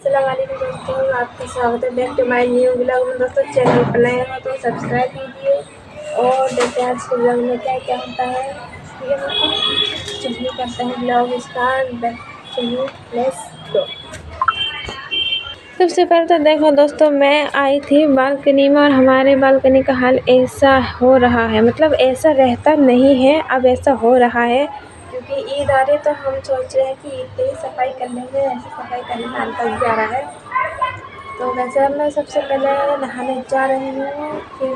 अस्सलाम वालेकुम दोस्तों, आपका स्वागत है back to my new blog में। दोस्तों चैनल पर नए हो तो सब्सक्राइब कीजिए और देखते हैं आज के ब्लॉग में क्या क्या होता है। ठीक है दोस्तों, चलिए करते हैं ब्लॉग स्टार्ट। चलिए लेट्स गो। सबसे पहले तो देखो दोस्तों, मैं आई थी बालकनी में और हमारे बालकनी का हाल ऐसा हो रहा है, मतलब ऐसा रहता नहीं है, अब ऐसा हो रहा है क्योंकि ईद आ रही तो हम सोच रहे हैं कि ईद पे ही सफाई कर लेंगे। ऐसे सफाई करने में अंकल भी आ रहा है तो वैसे मैं सबसे पहले नहाने जा रही हूँ। फिर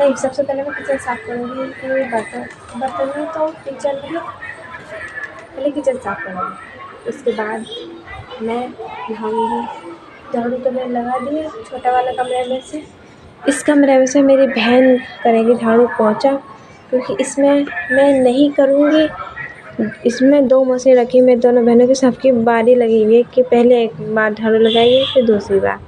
नहीं, सबसे पहले मैं किचन साफ़ करूँगी, फिर बर्तन में तो किचन में पहले किचन साफ़ करूँगी, उसके बाद मैं नहाऊँगी। झाड़ू तो मैंने लगा दिए छोटा वाला कमरे में से, इस कमरे में से मेरी बहन करेगी झाड़ू पोंछा क्योंकि इसमें मैं नहीं करूँगी। इसमें 2 मशीन रखी, मैं दोनों बहनों की सबकी बारी लगी हुई है कि पहले एक बार झाड़ू लगाइए फिर दूसरी बार,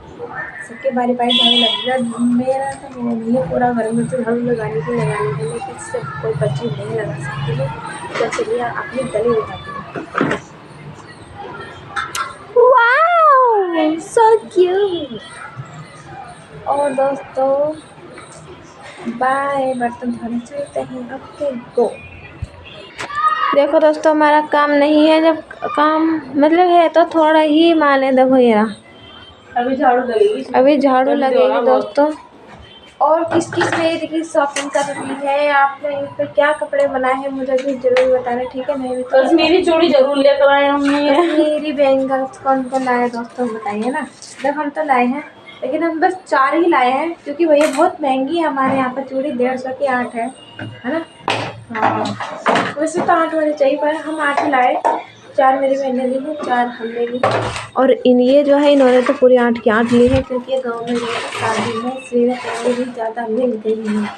सबके बारी बारी झाड़ू लगेगा। मेरा तो वो नहीं है, पूरा घर में तो झाड़ू लगाने की लेकिन इससे कोई बच्ची नहीं लगा सकती है। तो चलिए अपनी गली दिखाती हूँ। Wow so cute. और दोस्तों बाय, बर्तन धोने चलते हैं। Okay go. देखो दोस्तों, हमारा काम नहीं है, जब काम मतलब है तो थोड़ा ही माने। देखो ये अभी झाड़ू लगेगी दोस्तों। और किस किस ने ईद की शॉपिंग कर रही है, आपने ईद पे क्या कपड़े बनाए हैं मुझे भी जरूर बताना। ठीक है, मैं भी तो कश्मीरी चूड़ी जरूर लेकर आए होंगे। कश्मीरी बैंगल्स कौन कौन लाए दोस्तों बताइए ना। जब हम तो लाए हैं लेकिन हम बस 4 ही लाए हैं क्योंकि भैया बहुत महंगी है। हमारे यहाँ पर चूड़ी 150 की 8 है ना। हाँ वैसे तो 8 वाली चाहिए पर हम 8 ही लाए। 4 मेरी बहनें ली हैं, 4 हमने ली। और ये जो है इन्होंने तो पूरी 8 की 8 ली है क्योंकि ये गाँव में शादी में इसलिए पैसे भी ज़्यादा मिल गई हैं।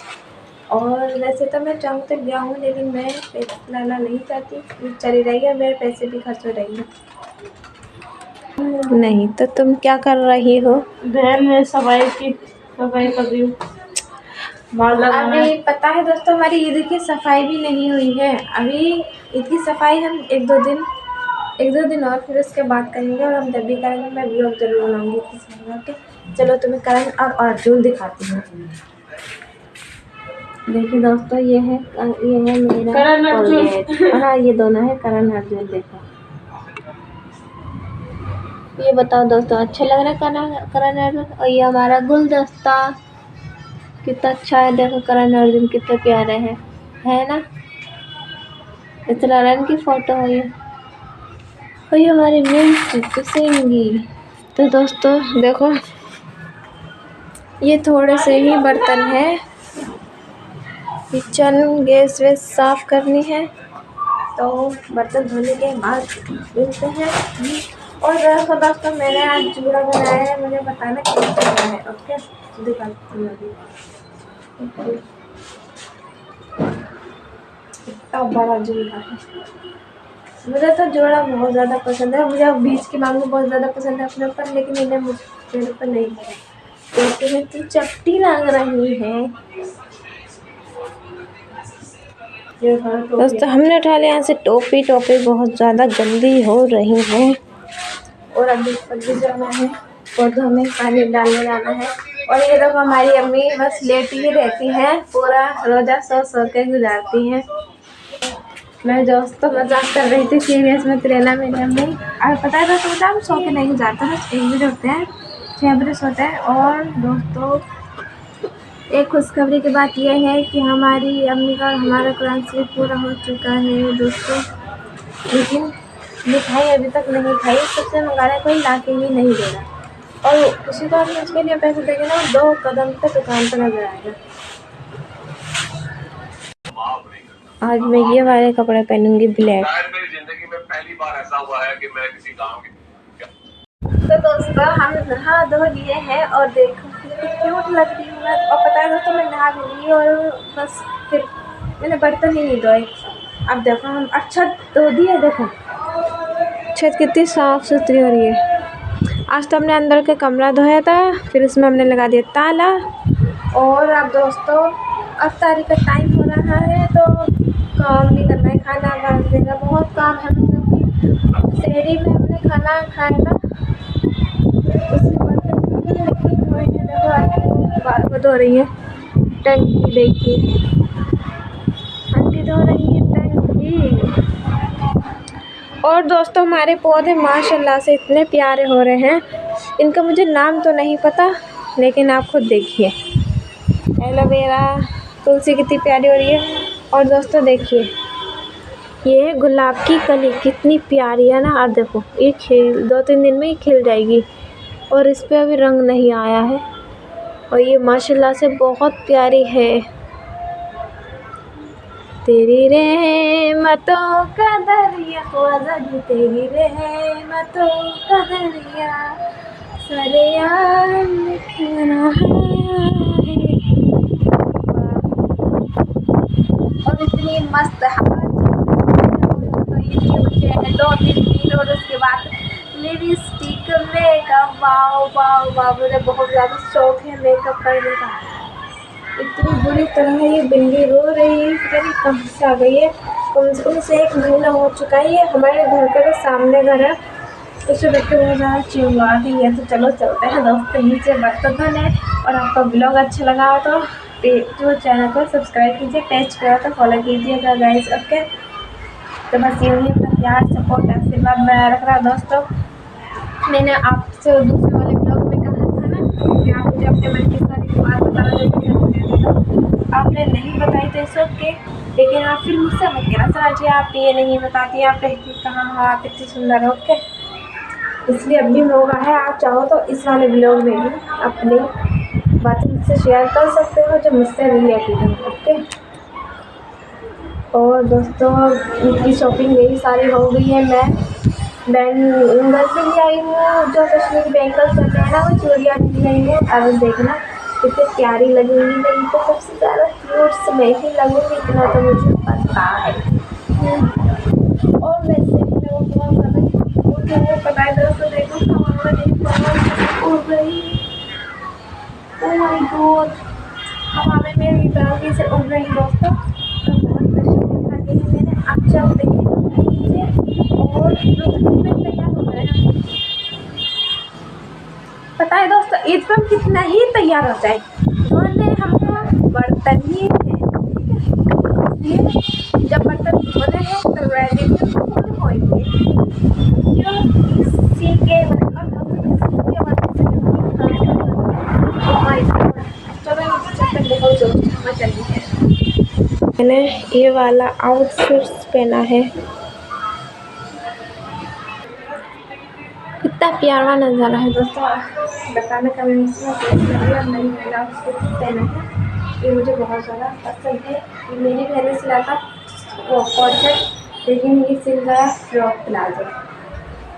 और वैसे तो मैं चाहूँ तो लिया हूँ लेकिन मैं पैसे लाना नहीं चाहती, चली रही है, मेरे पैसे भी खर्च हो रहेंगे। नहीं तो तुम क्या कर रही हो? बहन में सफाई कर रही हूँ। अभी पता है दोस्तों, हमारी ईद की सफाई भी नहीं हुई है। अभी ईद की सफाई हम एक दो दिन और फिर उसके बाद करेंगे। और हम जब भी करेंगे मैं ब्लॉग जरूर बनाऊंगी इसकी सफाई के। चलो तुम्हें करण और अर्जुन दिखाती हूँ। देखिए दोस्तों, ये है मेरा करण अर्जुन। हाँ ये दोनों है करण अर्जुन। देखो ये बताओ दोस्तों, अच्छा लग रहा है करण अर्जुन? और ये हमारा गुलदस्ता कितना अच्छा है। देखो करण अर्जुन कितने प्यारे हैं, है ना। इतना रंग की फोटो है ये। और ये हमारी मिंट सिंगी। तो दोस्तों देखो, ये थोड़े से ही बर्तन है, किचन गैस वैस साफ करनी है तो बर्तन धोने के बाद मिलते हैं। और देखो दोस्तों, मैंने आज जूड़ा बनाया है, मुझे बताना कैसा बना है। ओके दिखाती हूँ अभी। इतना बड़ा जूड़ा है। मुझे तो जोड़ा बहुत ज़्यादा पसंद है, मुझे बीच की मांगू बहुत ज़्यादा पसंद है अपने ऊपर, लेकिन इन्हें मेरे ऊपर नहीं है क्योंकि मैं तो चपटी लग रही है। दोस्तों हमने उठा लिया यहाँ से टोपी बहुत ज़्यादा गंदी हो रही है। और अभी भी जाना है, पौधों में पानी डालने जाना है। और ये देखो हमारी अम्मी बस लेटी ही रहती हैं, पूरा रोज़ा सो के गुजारती हैं। मैं दोस्तों मजाक कर रही थी, सीरियस मत लेना मेरी अम्मी। और पता है दोस्तों, हम सो के नहीं गुजारते, बस 1 बजे उठते हैं, 6 बजे सोते हैं। और दोस्तों एक खुशखबरी की बात यह है कि हमारी अम्मी का हमारा कुरान शरीफ पूरा हो चुका है दोस्तों, लेकिन मिठाई अभी तक नहीं खाई। सबसे मंगा रहा है, कोई ला के ही नहीं दे रहा। और उसी को हम उसके लिए पैसे देंगे ना, 2 कदम पे दुकान पर नजर आएगा। आज मैं ये वाले कपड़े पहनूंगी ब्लैक। मेरी जिंदगी में पहली बार ऐसा हुआ है कि मैं किसी गांव की। तो दोस्तों हम नहा धो लिए हैं और देखो कितनी क्यूट लग रही हूँ मैं। और पता है दोस्तों, मैं नहा भी ली और बस फिर मैंने बर्तन ही नहीं धोए। अब देखो हम अच्छा धो दिए। देखो छत कितनी साफ सुथरी हो रही है। आज तो हमने अंदर का कमरा धोया था, फिर इसमें हमने लगा दिया ताला। और अब दोस्तों अफ्तारी का टाइम हो रहा है तो काम भी करना है, खाना बनाने का बहुत काम है मतलब। शहरी में हमने खाना खाया था, उसके बाद लेकिन वही देखो बाल को धो रही है टंकी, देखिए आंटी धो रही है टंकी। और दोस्तों हमारे पौधे माशाल्लाह से इतने प्यारे हो रहे हैं, इनका मुझे नाम तो नहीं पता, लेकिन आप खुद देखिए एलोवेरा, तुलसी कितनी प्यारी हो रही है। और दोस्तों देखिए ये गुलाब की कली कितनी प्यारी है ना, और देखो ये खिल 2-3 दिन में ही खिल जाएगी, और इस पे अभी रंग नहीं आया है, और ये माशाल्लाह से बहुत प्यारी है। तेरी रहमतों का दरिया वज़न, तेरी रहमतों का दरिया सरेआम लिखना है। और इतनी मस्त हवा तो ये मुझे 2-3 दिन, और उसके बाद lipstick, makeup, wow wow wow, मुझे बहुत ज़्यादा शौक है मेकअप करने का। इतनी बुरी तरह ये बिल्ली रो रही है, पता नहीं कहाँ से आ गई है, कम से कम से 1 महीना हो चुका है। ये हमारे घर का जो सामने घर है उसे देख के बहुत ज़्यादा चिल्लाती है। तो चलो चलते हैं दोस्तों नीचे बर्तन धोने। और आपका ब्लॉग अच्छा लगा हो तो जो चैनल को सब्सक्राइब कीजिए, पेज को तो फॉलो कीजिएगा गाइस, ओके। तो बस ये ही अपना प्यार, सपोर्ट, आशीर्वाद बनाए रख रहा दोस्तों। मैंने आपसे दूसरे वाले ब्लॉग में कहा था ना कि आप मुझे अपने मन की सारी बात बताना, आपने नहीं बताई तो इस ओके, लेकिन आप फिर मुझसे मत कहना सर जी आप ये नहीं बताती, आप रहती कहाँ हो, आप इतनी सुंदर हो, ओके। इसलिए अब भी मौका है, आप चाहो तो इस वाले ब्लॉग में भी अपनी बातें मुझसे शेयर कर सकते हो जो मुझसे रिलेटेड है, ओके। और दोस्तों इनकी शॉपिंग मेरी सारी हो गई है। मैं बैंगल भी ले आई हूँ, जो कश्मीरी बैंगल्स होते हैं ना वो चूड़ियाँ भी ले आई हूँ। अब देखना कितनी प्यारी लगेंगी, नहीं तो सबसे ज़्यादा क्यूट मैं ही लगूँगी, इतना तो मुझे पता है। और वैसे भी मैं वो बहुत ज़्यादा क्यूट है, पता है दोस्तों। देखो हवा में उड़ गई, ओह माय गॉड, हवा में मेरी बैगी से उड़ रही दोस्तों। तो बहुत तैयार मैंने, आप जब देखिए और तैयार हो गए हैं। पता है दोस्तों ईद पर हम कितना ही तैयार हो जाए, धोने हमको बर्तन ही है, ठीक है। इसलिए जब बर्तन धोने हैं तो रेडी खुद होएंगे, क्यों किसी के मैंने ये वाला आउटफिट पहना है, कितना प्यारा नज़ारा है दोस्तों, बताने का मैं नहीं मेरा आउटफिट पहना है। ये मुझे बहुत ज़्यादा पसंद है। ये मेरी बहन ने सिला था वो कॉर्सेट, लेकिन ये सिल गया फ्रॉक प्लाजो।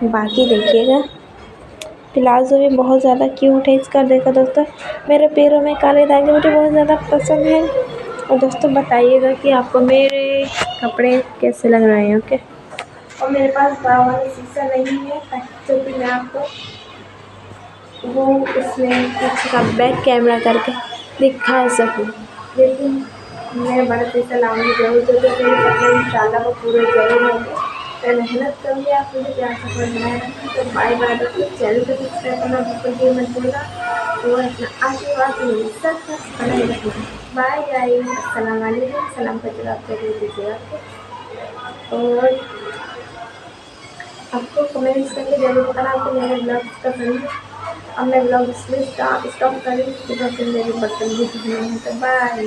बाकी देखिएगा प्लाजो भी बहुत ज़्यादा क्यूट है इसका। देखो दोस्तों मेरे पैरों में काले धागे मुझे बहुत ज़्यादा पसंद है। और दोस्तों बताइएगा कि आपको मेरे कपड़े कैसे लग रहे हैं, ओके। और मेरे पास बड़ा वाला शीशा नहीं है जो कि मैं आपको वो उसमें कुछ का बैक कैमरा करके दिखा सकूँ, लेकिन मैं बड़ा शीशा लाऊंगी जरूर, जो कि मेरे कपड़े इंशाल्लाह वो पूरे जरूर होंगे। मैं मेहनत करूँगी, आप मुझे प्यार सपोर्ट बनाए रखें। तो बाय बाय दोस्तों, चैनल को सब्सक्राइब करना बिल्कुल भी मत भूलना, और अपना आशीर्वाद मेरे साथ बनाए रखना। बाय गाइस, अस्सलाम वालेकुम, सलाम का जवाब कर दीजिएगा। और आपको कमेंट्स करके जरूर बताना आपको मेरे ब्लॉग्स का पसंद है। अब मैं ब्लॉग इसलिए स्टॉप करी क्योंकि मेरे बर्तन भी धोने हैं। तो बाय।